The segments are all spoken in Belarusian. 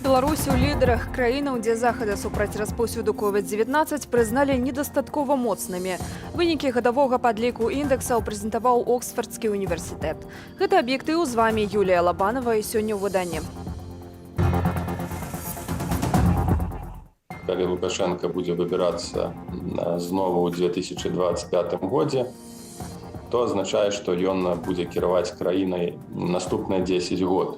Беларусь у лідарах краінаў, дзе захады супраць распаўсюду COVID-19 прызналі недастаткова моцнымі. Вынікі гадавога падліку індексаў прэзентаваў Оксфордскі універсітэт. Гэта аб'ектыў, з вамі Юлія Лабанова, і сёння ў выданні. Калі Лукашенко будзе выбірацца знову ў 2025 годзе, то азначае, што ён будзе кіраваць краінай наступныя 10 год.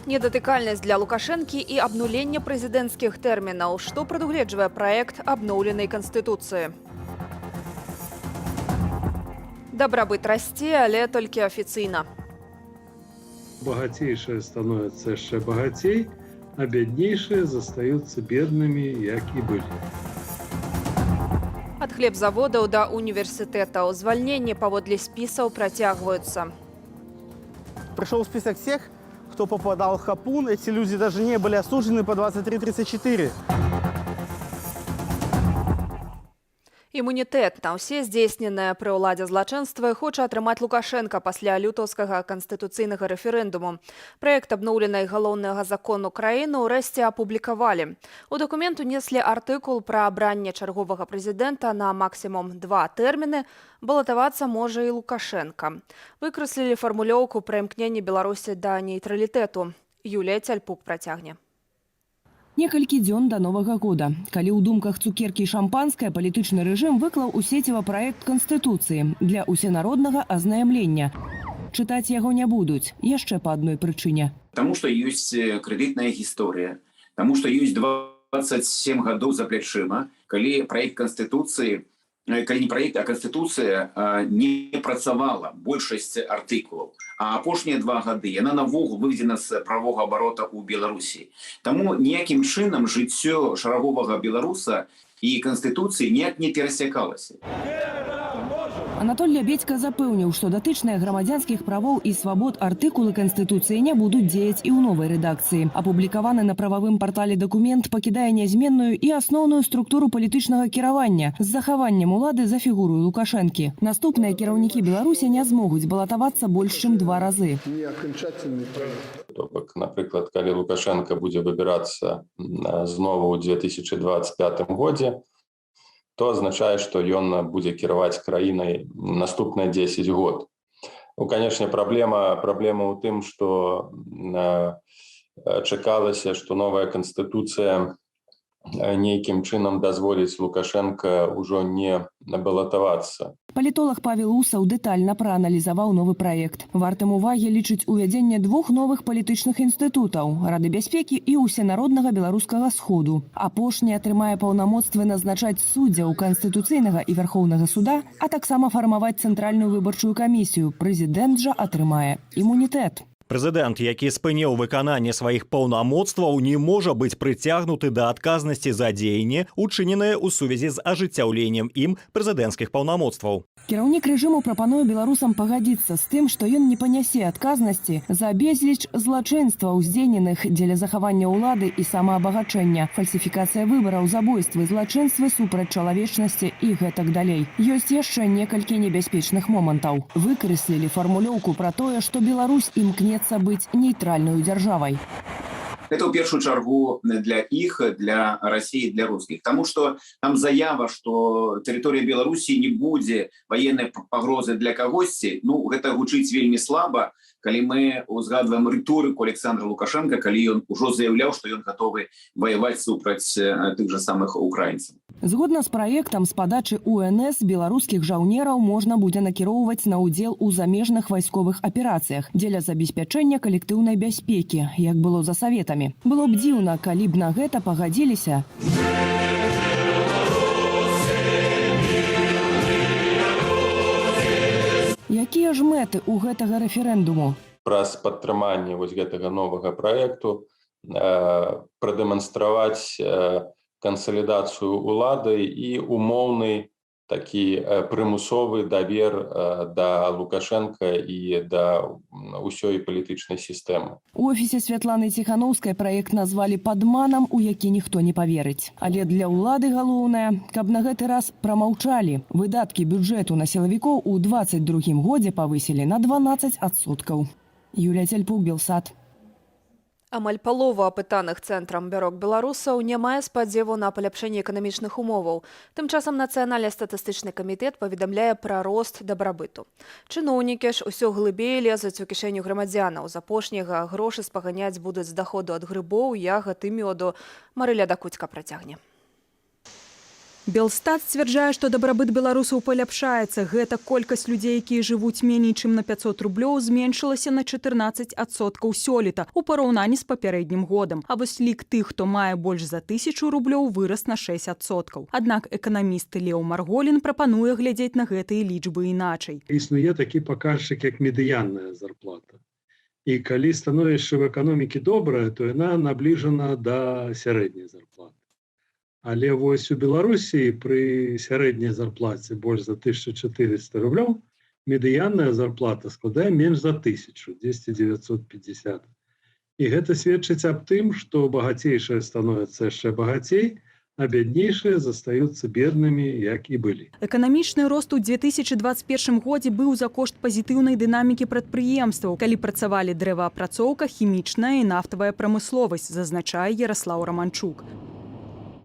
Недатыкальнасць для Лукашэнкі і абнулення прэзідэнцкіх тэрмінаў. Што прадугледжвае праект абноўленай Канстытуцыі? Дабрабыт расце, але толькі афіцыйна. Богатейшие становятся еще богатей, а беднейшие застаются бедными, як и были. Ад хлебзаводаў да універсітэтаў. Звальненні паводле спісаў працягваюцца. Пришел список тех, кто попадал в Хапун. Эти люди даже не были осуждены по 23-34. Імунітэт на ўсе здзейсненыя пры ўладзе злачынствы хоча атрымаць Лукашенка пасля лютаўскага канстытуцыйнага рэферэндуму. Праект абноўленай галоўнага закону краіны ўрэшце апублікавалі. У дакумент унеслі артыкул пра абранне чарговага прэзідэнта на максімум 2 тэрміны. Балатавацца можа і Лукашенка. Выкрэслілі фармулёўку пра імкненне Беларусі да нейтралітэту. Юлія Цяльпук працягне. Некалькі дзён да Новага года, калі ў думках цукеркі і шампанскае палітычны рэжым выклаў у сеціва праект Канстытуцыі для ўсенароднага азнаямлення. Чытаць яго не будуць, яшчэ па адной прычыне. Таму што ёсць крэдытная гісторыя, таму што ёсць 27 гадоў за плячыма, калі праект Канстытуцыі, калі не праект, а Канстытуцыя не працавала, большасць артыкулаў. А апошнія 2 гады яна навогул выведзена з правога абарота ў Беларусі. Таму ніякім чынам жыццё шараговага беларуса і Канстытуцыі ніяк не перасякалася. Анатоль Лябедзька запэўніў, што датычныя грамадзянскіх правоў і свабод артыкулы Канстытуцыі не будуць дзеяць і ў новай рэдакцыі. Апублікаваны на прававым партале дакумент пакідае нязменную і асноўную структуру палітычнага кіравання з захаваннем улады за фігурою Лукашэнкі. Наступныя кіраўнікі Беларусі не змогуць балатавацца больш чым 2 разы. То бок, напрыклад, калі Лукашенко будзе выбірацца знову ў 2025 годзе, то азначае, што ён будзе кіраваць краінай наступныя 10 год. Ну, канешне, праблема ў тым, што чакалася, што новая Канстытуцыя нейкім чынам дазволіць Лукашенка ўжо не балатавацца. Палітолог Павел Усаў дэтальна прааналізаваў новы праект. Вартым увагі лічыць увядзенне 2 новых палітычных інстытутаў – Рады бяспекі і ўсенароднага беларускага сходу. Апошні атрымае паўнамоцтвы назначаць суддзяў Канстытуцыйнага і Вярхоўнага суда, а таксама фармаваць цэнтральную выбарчую камісію. Прэзідэнт жа атрымае імунітэт. Прэзідэнт, які спыніў выкананне сваіх паўнамоцтваў, не можа быць прыцягнуты да адказнасці за дзеянні, учыненыя ў сувязі з ажыццяўленнем ім прэзідэнцкіх паўнамоцтваў. Кіраўнік рэжыму прапануе беларусам пагадзіцца з тым, што ён не панясе адказнасці за безліч злачынстваў, здзейненых дзеля захавання ўлады і самаабагачэння, фальсіфікацыя выбараў, забойствы, злачынствы супраць чалавечнасці і гэтак далей. Ёсць яшчэ некалькі небяспечных момантаў. Выкрэслілі фармулёўку пра тое, што Беларусь імкнецца быць нейтральнай дзяржавай. Это ў першую чаргу для іх, для Расіі, для рускіх. Таму што там заява, што тэрыторыя Беларусі не будзе ваеннай пагрозы для кагосьці, ну, гэта гучыць вельмі слаба, калі мы узгадваем рыторыку Александра Лукашенка, калі ён ужо заяўляў, што ён гатовы ваяваць супраць тых жа самых украінцаў. Згодна з праектам, з падачы УНС беларускіх жаўнераў можна будзе накіроўваць на ўдзел у замежных вайсковых аперацыях дзеля забеспячэння калектыўнай бяспекі, як было за саветамі. Было б дзіўна, калі б на гэта пагадзіліся. Якія ж мэты ў гэтага рэферэндуму? Праз падтрыманне вось гэтага новага праекту прадэманстраваць кансалідацыю улады і умоўны такі прымусовы давер да Лукашенка і да ўсёй палітычнай сістэмы. У офісе Святланы Ціханаўскай праект назвалі падманам, у які ніхто не паверыць. Але для ўлады галоўнае, каб на гэты раз прамаўчалі. Выдаткі бюджэту на сілавікоў у 22-м годзе павысілі на 12%. Юлія Цяльпук, Белсат. Амаль палова апытаных цэнтрам бярог беларусаў не мае спадзеву на паляпшэнне эканамічных умоваў. Тым часам Нацыянальны статыстычны камітэт паведамляе пра рост дабрабыту. Чыноўнікі ж усё глыбей лезуць у кішэню грамадзянаў. З апошняга грошы спаганяць будуць з даходу ад грыбоў, ягад і мёду. Марыля Дакуцька працягне. Белстат сцвярджае, што дабрабыт беларусаў паляпшаецца. Гэта колькасць людзей, якія жывуць меней, чым на 500 рублёў, зменшылася на 14% сёлета у параўнанні з папярэднім годам. А вось лік тых, хто мае больш за 1000 рублёў, вырас на 6%. Аднак эканаміст Леў Марголін прапануе глядзець на гэтыя лічбы іначай. Існуе такі паказчык, як медыянная зарплата. І калі становішча в эканомікі добрае, то яна набліжана да сярэдняй зарплаты. Але вось у Беларусі пры сярэдняй зарплаце больш за 1400 рублёў медыянная зарплата складае менш за 1000, 950. І гэта сведчыць аб тым, што багацейшыя становяцца яшчэ багацей, а бяднейшыя застаюцца беднымі, як і былі. Эканамічны рост у 2021 годзе быў за кошт пазітыўнай дынамікі прадпрыемстваў, калі працавалі дрэваапрацоўка, хімічная і нафтавая прамысловасць, зазначае Яраслаў Раманчук.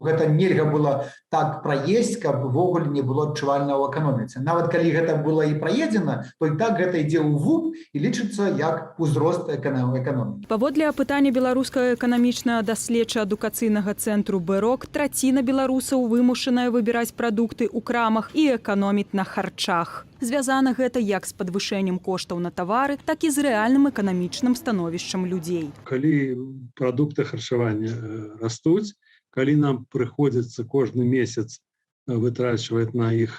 Гэта нельга было так праесці, каб увогуле не было адчувальна ў эканоміцы. Нават калі гэта было і праедзена, то і так гэта ідзе ў ВУП і лічыцца як узрост эканомікі. Паводле апытання беларускага эканамічнага даследча-адукацыйнага цэнтру «Бэрок», траціна беларусаў вымушаная выбіраць прадукты ў крамах і эканоміць на харчах. Звязана гэта як з падвышэннем коштаў на тавары, так і з рэальным эканамічным становішчам людзей. Калі прадукты харчавання растуць, калі нам прыходзіцца кожны месяц вытрачваць на іх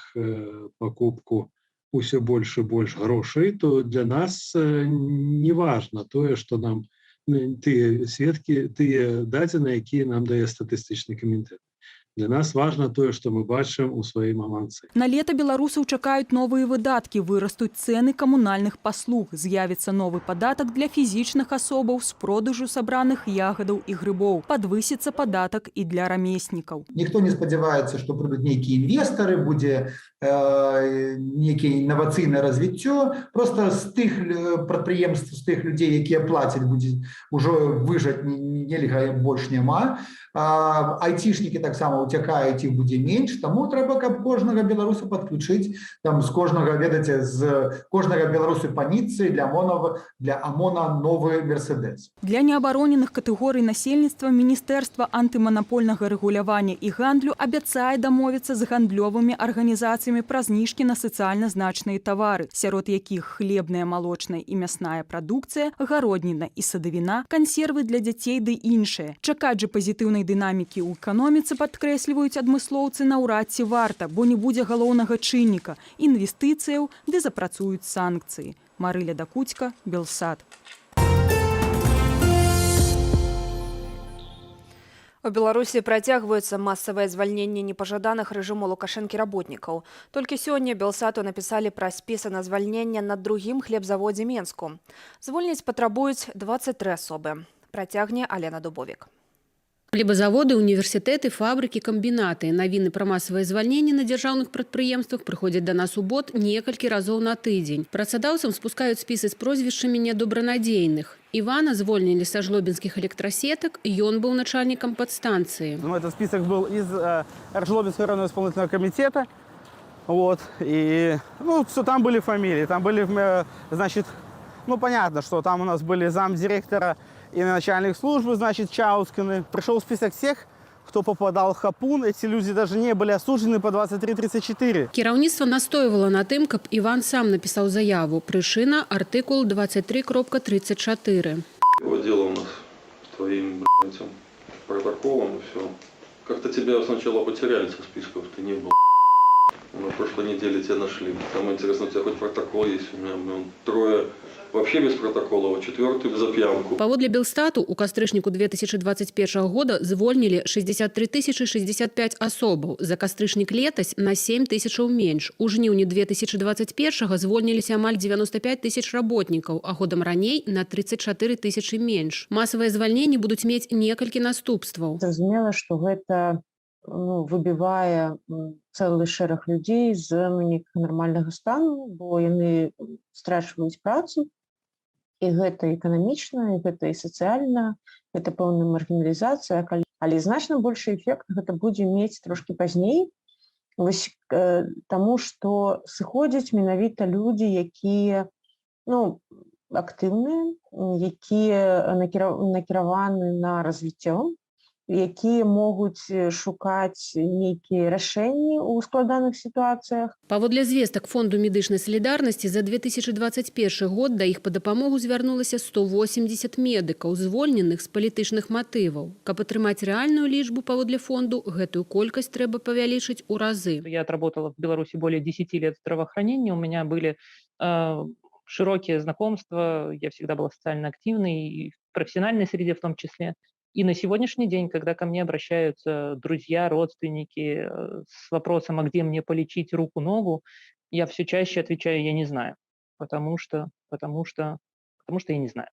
пакупку ўсё больш і больш грошай, то для нас не важна тое, што нам тыя сведкі, тыя дадзеныя, якія нам дае статыстычны камітэт. Для нас важна тое, што мы бачым у сваім аманцы. На лета беларусаў чакаюць новыя выдаткі, вырастуць цэны камунальных паслуг, з'явіцца новы падатак для фізічных асобаў з продажу сабраных ягадаў і грыбоў, падвысіцца падатак і для рамеснікаў. Ніхто не спадзяваецца, што прыйдуць нейкія інвестары, будзе нейкае інавацыйнае развіццё. Проста з тых прадпрыемств, з тых людзей, якія плацяць, будзе ўжо выжаць нельга больш няма. Айцішнікі таксама уцякаюць, іх будзе менш, таму трэба, каб кожнага беларуса падключыць, там з кожнага, ведаце, з кожнага беларуса па Ніццы для АМОНа новы Мерседес. Для неабароненых катэгорый насельніцтва Міністэрства антыманапольнага рэгулявання і гандлю абяцае дамовіцца з гандлёвымі арганізацыямі пра зніжкі на сацыяльна значныя тавары, сярод якіх хлебная, малочная і мясная прадукцыя, гародніна і садавіна, кансервы для дзяцей ды іншыя. Чакаць жа пазітыўнай дынамікі ў эканоміцы, падкрэсліваюць адмыслоўцы, наўрад ці варта, бо не будзе галоўнага чынніка – інвестыцыяў, ды запрацуюць санкцыі. Марыля Дакуцька, Белсат. У Беларусі працягваюцца масавае звальненне непажаданых рэжыму Лукашэнкі работнікаў. Толькі сёння Белсату напісалі пра спісы на звальненне на другім хлебзаводзе Менску. Звольніць патрабуюць 23 асобы. Працягне Алена Дубовік. Хлебазаводы, універсітэты, фабрыкі, камбінаты. Навіны пра масавае звальненне на дзяржаўных прадпрыемствах прыходзяць да нас у бот некалькі разоў на тыдзень. Працадаўцам спускаюць спісы з прозвішчамі недобранадзейных. Ивана звольнили со жлобинских электросеток, и он был начальником подстанции. Этот список был из Жлобинского районного исполнительного комитета. Вот, и, все, там были фамилии, там были, значит, понятно, что там у нас были замдиректора и начальник службы, значит, Чаускины. Пришел список всех, кто попадал в хапун. Эти люди даже не были осуждены по 23-34. Кіраўніцтва настойвала на тым, каб Іван сам написал заяву. Причина – артикул 23.34. Его дело у нас с твоим этим протоколом и все. Как-то тебя сначала потеряли со списков, ты не был. На прошлой неделе тебя нашли. Самое интересное, у тебя хоть протокол есть. У меня 3 вообще без протокола, а 4 за п'янку. Паводле Белстату, у кастрычніку 2021 года звольнілі 63 065 асобаў. За кастрычнік летась на 7 000 менш. У жніўні 2021 звольніліся амаль 95 000 работнікаў, а годам раней на 34 000 менш. Масавыя звальненні будуць мець некалькі наступстваў. Зразумела, што гэта выбівае цэлы шэраг людзей з нейкага нармальнага стану, бо яны страчваюць працу І гэта эканамічна, і гэта і сацыяльна, гэта пэўная маргіналізацыя, але значна большы эфект гэта будзе мець трошкі пазней, вось, таму што сыходзяць менавіта людзі, якія актыўныя, якія накіраваны на развіццё, якія могуць шукаць нейкія рашэнні ў складаных сітуацыях. Паводле звестак Фонду медычнай салідарнасці за 2021 год да іх па дапамогу звярнулася 180 медыкаў, звольненых з палітычных матываў. Каб атрымаць рэальную лічбу паводле фонду, гэтую колькасць трэба павялічыць у разы. Я отработала в Беларуси более 10 лет здравоохранения, у меня были широкие знакомства, я всегда была социально активной, и в профессиональной среде в том числе. И на сегодняшний день, когда ко мне обращаются друзья, родственники с вопросом, а где мне полечить руку-ногу, я все чаще отвечаю, я не знаю, потому что я не знаю.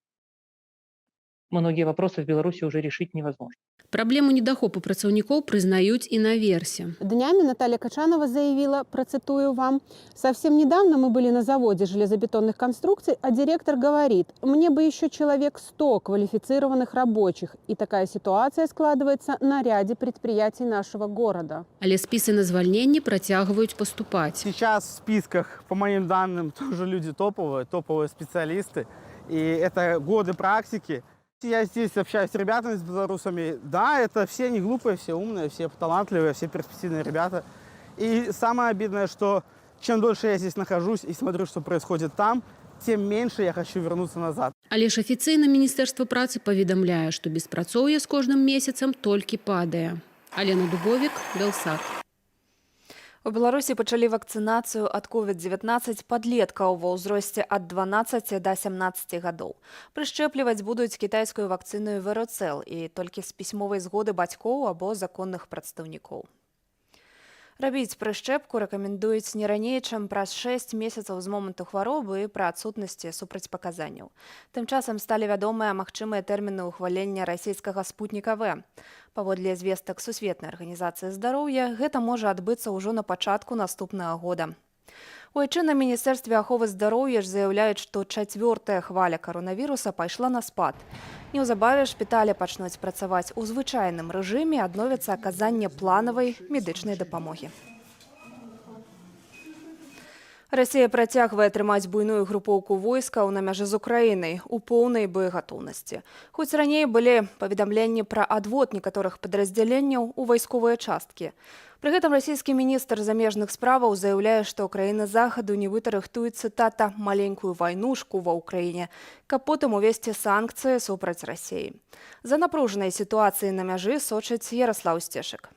Многие вопросы в Беларуси уже решить невозможно. Праблему недахопу працаўнікоў прызнаюць і наверсе. Днями Наталья Качанова заявила, процитую вам, «Совсем недавно мы были на заводе железобетонных конструкций, а директор говорит, мне бы еще человек 100 квалифицированных рабочих, и такая ситуация складывается на ряде предприятий нашего города». Але спісы на звальненне працягваюць паступаць. Сейчас в списках, по моим данным, тоже люди топовые специалисты. И это годы практики. Я здесь общаюсь с ребятами, с белорусами. Да, это все не глупые, все умные, все талантливые, все перспективные ребята. И самое обидное, что чем дольше я здесь нахожусь и смотрю, что происходит там, тем меньше я хочу вернуться назад. Але ж афіцыйна Міністэрства працы паведамляе, што беспрацоўе з кожным месяцам толькі падае. Алена Дубовік, Белсат. У Беларусі пачалі вакцынацыю ад COVID-19 падлеткаў ва ўзросце ад 12 да 17 гадоў. Прышчэпліваць будуць кітайскую вакцыну Вероцел і толькі з пісьмовай згоды бацькоў або законных прадстаўнікоў. Рабіць прышчэпку рэкамендуюць не раней, чым праз 6 месяцаў з моманту хваробы і пры адсутнасці супрацьпаказанняў. Тым часам сталі вядомыя магчымыя тэрміны ўхвалення расійскага спутніка В. Паводле звестак Сусветнай арганізацыі здароўя, гэта можа адбыцца ўжо на пачатку наступнага года. У айчынным міністэрстве аховы здароўя ж заяўляюць, што 4-я хваля каронавіруса пайшла на спад. Неўзабаве шпіталі пачнуць працаваць у звычайным рэжыме, адновіцца аказанне планавай медычнай дапамогі. Расія працягвае трымаць буйную групоўку войскаў на мяжы з Украінай у поўнай боегатоўнасці. Хоць раней былі паведамленні пра адвод некаторых падраздзяленняў у вайсковыя часткі. Пры гэтым расійскі міністр замежных справаў заяўляе, што краіны захаду нібыта рыхтуюць, цытата, маленькую вайнушку ва ўкраіне, каб потым увесці санкцыі супраць Расіі. За напружанай сітуацыяй на мяжы сочыць Ярослаў Сцешык.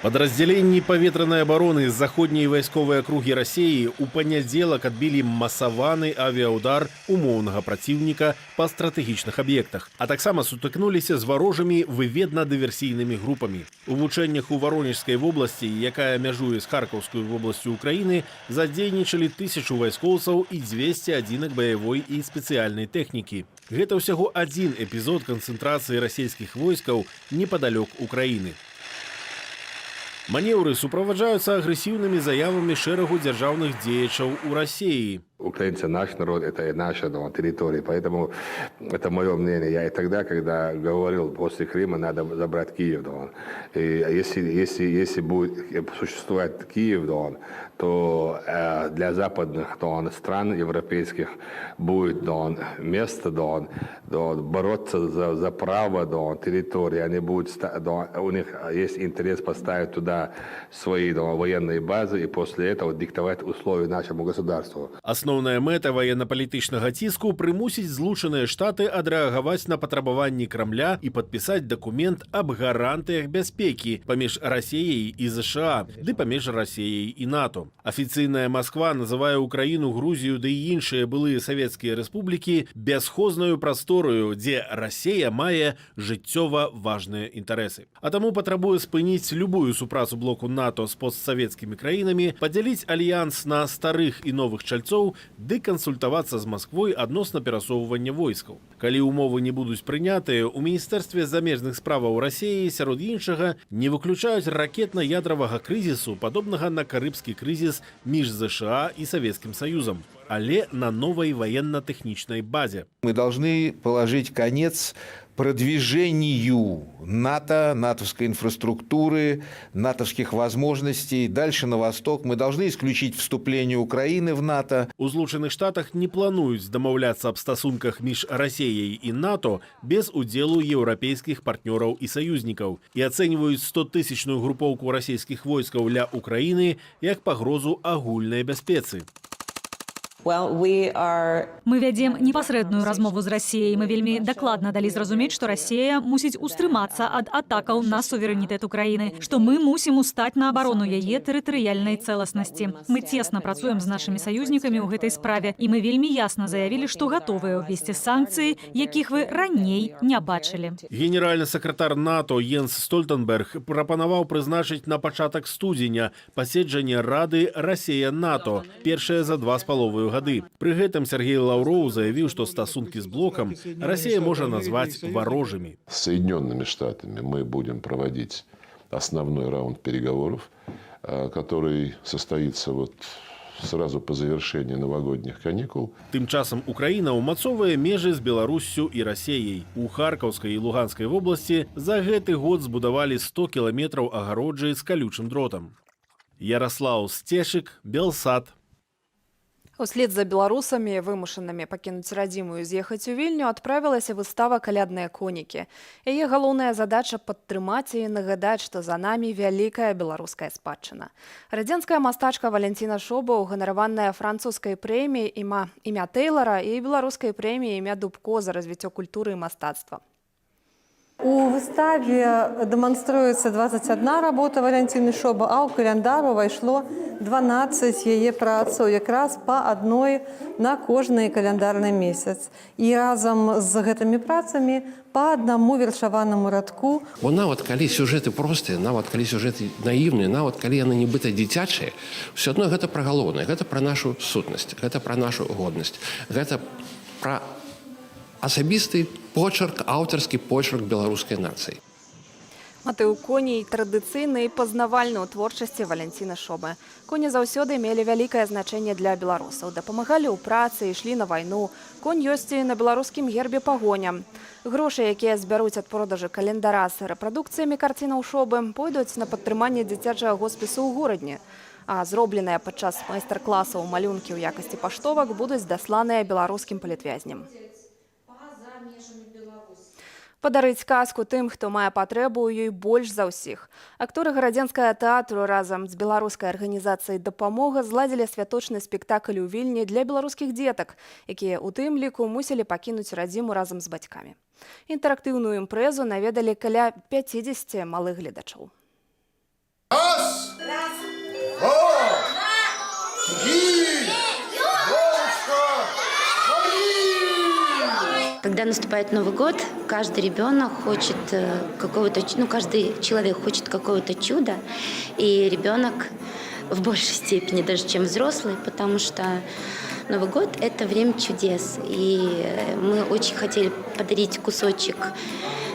Подразделенні паветранай абароны з заходняй вайсковай акругі Расіі ў панядзелак адбілі масаваны авіаудар умоўнага праціўніка па стратэгічных аб'ектах, а таксама сутыкнуліся з варожымі выведна-дыверсійнымі групамі. У вучэннях у Воронежскай вобласці, якая мяжуе з Харкаўскую вобласцю Украіны, задзейнічалі 1000 вайскоўцаў і 200 адзінак баявой і спецыяльнай тэхнікі. Гэта ўсяго адзін эпізод канцэнтрацыі расійскіх войскаў непадалёк Украіны. Маневры суправаджаюцца агрэсіўнымі заявамі шэрагу дзяржаўных дзеячаў у Расіі. Украинцы наш народ, это и наша территория, поэтому это мое мнение. Я и тогда, когда говорил, после Крыма надо забрать Киев, и если будет существовать Киев, то для западных стран европейских будет место бороться за право территории. Они будут, у них есть интерес поставить туда свои военные базы и после этого диктовать условия нашему государству. Асноўная мэта ваенна-палітычнага ціску прымусіць Злучаныя Штаты адрэагаваць на патрабаванні Крамля і падпісаць дакумент аб гарантыях бяспекі паміж Расіяй і ЗША, ды паміж Расіяй і НАТО. Афіцыйная Масква называе Украіну, Грузію ды і іншыя былыя савецкія рэспублікі бясхознаю прастораю, дзе Расія мае жыццёва важныя інтарэсы. А таму патрабуе спыніць любую супрацу блоку НАТО з постсавецкімі краінамі, падзяліць альянс на старых і новых чальцоў Украіну, ды кансультавацца з Масквой адносна перасоўвання войскаў. Калі умовы не будуць прынятыя, у Міністэрстве замежных справаў Расіі, сярод іншага, не выключаюць ракетна-ядравага крызісу, падобнага на карыбскі крызіс між ЗША і Савецкім Саюзам, але на новой военно-техничной базе. Мы должны положить конец продвижению НАТО, натовской инфраструктуры, натовских возможностей. Дальше на восток мы должны исключить вступление Украины в НАТО. У Злучаных Штатах не плануюць дамаўляцца аб стасунках між Расіяй і НАТО без удзелу еўрапейскіх партнёраў і саюзнікаў і ацэньваюць 100-тысячную групоўку расійскіх войскаў ля Украіны як пагрозу агульнай бяспецы. Мы вядзем непасрэдную размову з Расіяй. Мы вельмі дакладна далі зразумець, што Расія мусіць устрымацца ад атакаў на суверэнітэт Украіны, што мы мусім устаць на абарону яе тэрытарыяльнай цэласнасці. Мы цесна працуем з нашымі саюзнікамі ў гэтай справе, і мы вельмі ясна заявілі, што гатовыя ўвесці санкцыі, якіх вы раней не бачылі. Генеральны сакратар НАТО Йенс Стольтенберг прапанаваў прызначыць на пачатак студзеня паседжанне Рады Расія-НАТО, першае за 2,5 гады. Пры гэтым Сергей Лаўроў заявіў, што стасункі з блокам Расія можа назваць варожымі. С Соединенными Штатами мы будем проводить основной раунд переговоров, который состоится сразу по завершении новогодних каникул. Тым часам Украіна ўмацоўвае межы з Беларуссю і Расіяй. У Харкаўскай і Луганскай вобласці за гэты год збудавалі 100 кіламетраў агароджы з калючым дротам. Ярослаў Сцешык, Белсат. Услед за беларусамі, вымушанымі пакінуць радзіму і з'ехаць у Вільню, адправілася выстава «Калядныя конікі». Яе галоўная задача – падтрымаць і нагадаць, што за намі вялікая беларуская спадчына. Радзенская мастачка Валентина Шоба, уганараваная французскай прэміяй імя Тэйлара і беларускай прэміяй імя Дубко за развіццё культуры і мастацтва. У выставе демонструется 21 работа Валентины Шоба, а у календару увайшло 12 яе працаў, якраз па адной на кожны каляндарны месяц. І разам з гэтымі працамі па аднаму вершаванаму радку. Бо нават калі сюжэты простыя, нават калі сюжэты наіўныя, нават калі яны нібыта дзіцячыя, все адно гэта пра галоўнае, гэта пра нашу сутнасць, гэта пра нашу годнасць, гэта пра асабісты почерк, аўтарскі почерк беларускай нацыі. Матыў коней традыцыйны і пазнавальны ў творчасці Валентины Шобы. Коні заўсёды мелі вялікае значэнне для беларусаў. Дапамагалі ў працы, ішлі на вайну. Конь ёсць і на беларускім гербе пагоня. Грошы, якія збяруць ад продажу календара з рэпрадукцыямі карцінаў Шобы, пойдуць на падтрыманне дзіцячага хоспісу ў горадні. А зробленыя падчас майстар-класаў малюнкі ў якасці паштовак будуць дасланыя беларускім палітвязням. Падарыць казку тым, хто мае патрэбу ў ёй больш за ўсіх. Акторы гарадзенскага тэатру разам з беларускай арганізацыяй «Дапамога» зладзілі святочны спектакль у Вільні для беларускіх дзетак, якія ў тым ліку мусілі пакінуць радзіму разам з бацькамі. Інтэрактыўную імпрэзу наведалі каля 50 малых гледачоў. Раз, два, три. Когда наступает Новый год, каждый ребенок хочет какого-то, каждый человек хочет какого-то чуда, и ребенок в большей степени даже, чем взрослый, потому что Новый год – это время чудес, и мы очень хотели подарить кусочек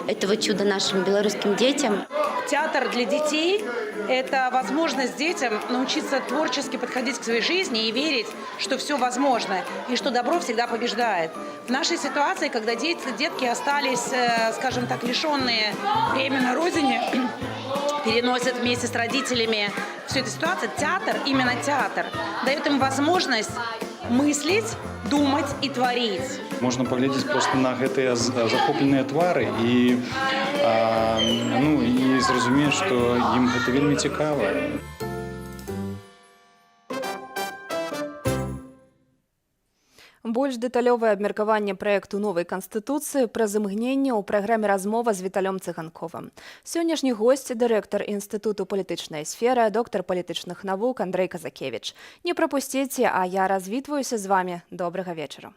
этого чуда нашим белорусским детям. Театр для детей – это возможность детям научиться творчески подходить к своей жизни и верить, что все возможно, и что добро всегда побеждает. В нашей ситуации, когда детки остались, скажем так, лишенные времени на родине, переносят вместе с родителями всю эту ситуацию, театр, именно театр, дает им возможность мыслить, думать и творить. Можна паглядзець проста на гэтыя захопленыя твары і зразумець, што ім гэта вельмі цікава. Больш дэталёвае абмеркаванне праекту новай канстытуцыі праз імгненне ў праграме размова з Віталём Цыганковым. Сённяшні госць – дырэктар Інстытуту палітычнай сферы, доктар палітычных навук Андрэй Казакевіч. Не прапусціце, а я развітваюся з вамі. Добрага вечара.